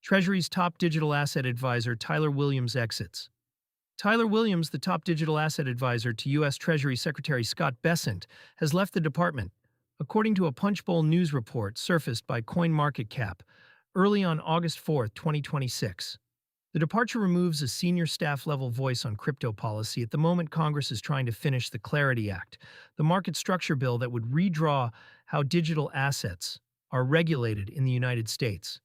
Treasury's top digital asset advisor Tyler Williams exits. Tyler Williams, the top digital asset advisor to U.S. Treasury Secretary Scott Bessent, has left the department, according to a Punchbowl news report surfaced by CoinMarketCap early on August 4, 2026. The departure removes a senior staff-level voice on crypto policy at the moment Congress is trying to finish the Clarity Act, the market structure bill that would redraw how digital assets are regulated in the United States.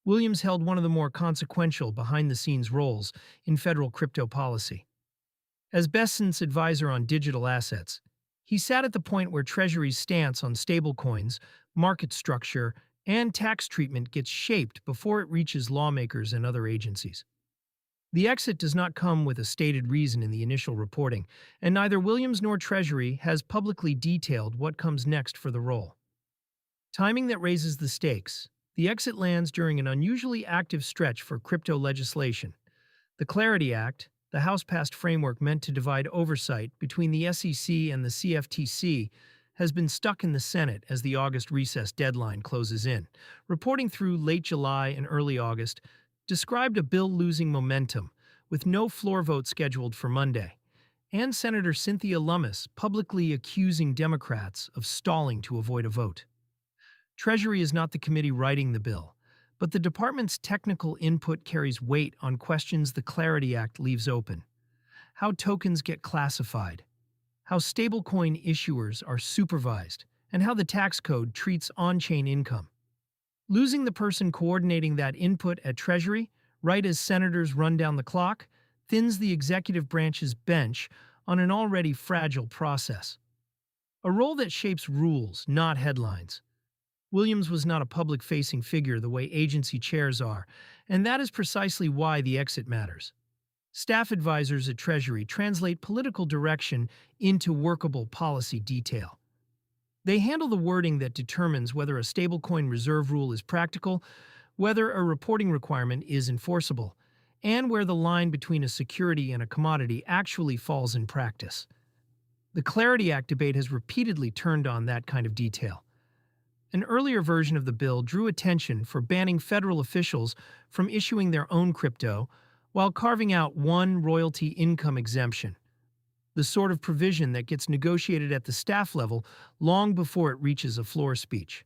Williams held one of the more consequential behind-the-scenes roles in federal crypto policy. As Bessent's advisor on digital assets, he sat at the point where Treasury's stance on stablecoins, market structure, and tax treatment gets shaped before it reaches lawmakers and other agencies. The exit does not come with a stated reason in the initial reporting, and neither Williams nor Treasury has publicly detailed what comes next for the role. Timing that raises the stakes. The exit lands during an unusually active stretch for crypto legislation. The Clarity Act, the House-passed framework meant to divide oversight between the SEC and the CFTC, has been stuck in the Senate as the August recess deadline closes in. Reporting through late July and early August described a bill losing momentum, with no floor vote scheduled for Monday, and Senator Cynthia Lummis publicly accusing Democrats of stalling to avoid a vote. Treasury is not the committee writing the bill, but the department's technical input carries weight on questions the Clarity Act leaves open. How tokens get classified, how stablecoin issuers are supervised, and how the tax code treats on-chain income. Losing the person coordinating that input at Treasury, right as senators run down the clock, thins the executive branch's bench on an already fragile process. A role that shapes rules, not headlines. Williams was not a public-facing figure the way agency chairs are, and that is precisely why the exit matters. Staff advisors at Treasury translate political direction into workable policy detail. They handle the wording that determines whether a stablecoin reserve rule is practical, whether a reporting requirement is enforceable, and where the line between a security and a commodity actually falls in practice. The Clarity Act debate has repeatedly turned on that kind of detail. An earlier version of the bill drew attention for banning federal officials from issuing their own crypto while carving out one royalty income exemption, the sort of provision that gets negotiated at the staff level long before it reaches a floor speech.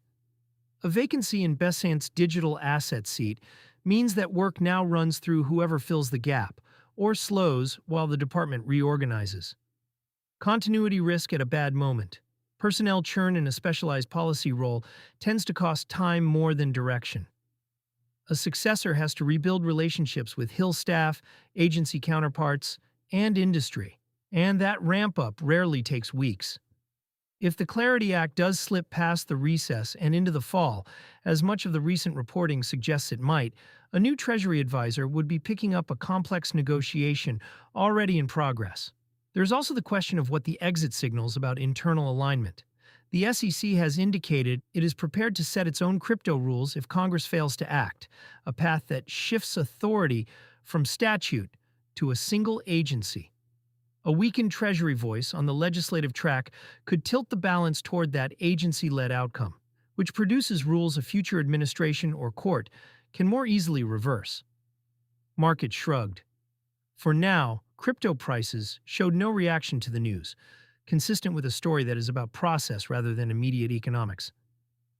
A vacancy in Bessent's digital asset seat means that work now runs through whoever fills the gap, or slows while the department reorganizes. Continuity risk at a bad moment. Personnel churn in a specialized policy role tends to cost time more than direction. A successor has to rebuild relationships with Hill staff, agency counterparts, and industry, and that ramp-up rarely takes weeks. If the Clarity Act does slip past the recess and into the fall, as much of the recent reporting suggests it might, a new Treasury advisor would be picking up a complex negotiation already in progress. There's also the question of what the exit signals about internal alignment. The SEC has indicated it is prepared to set its own crypto rules if Congress fails to act, a path that shifts authority from statute to a single agency. A weakened Treasury voice on the legislative track could tilt the balance toward that agency-led outcome, which produces rules a future administration or court can more easily reverse. Market shrugged. For now, crypto prices showed no reaction to the news, consistent with a story that is about process rather than immediate economics.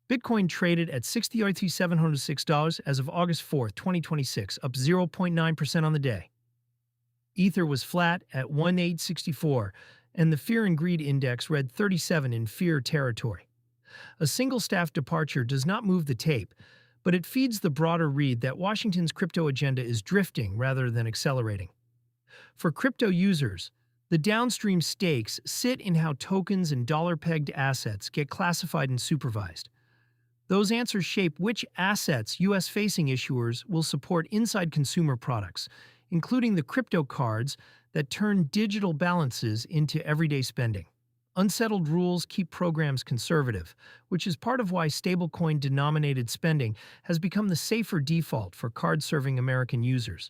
Bitcoin traded at $60,706 as of August 4, 2026, up 0.9% on the day. Ether was flat at 1864, and the Fear and Greed Index read 37 in fear territory. A single staff departure does not move the tape, but it feeds the broader read that Washington's crypto agenda is drifting rather than accelerating. For crypto users, the downstream stakes sit in how tokens and dollar-pegged assets get classified and supervised. Those answers shape which assets U.S.-facing issuers will support inside consumer products, including the crypto cards that turn digital balances into everyday spending. Unsettled rules keep programs conservative, which is part of why stablecoin-denominated spending has become the safer default for card-serving American users.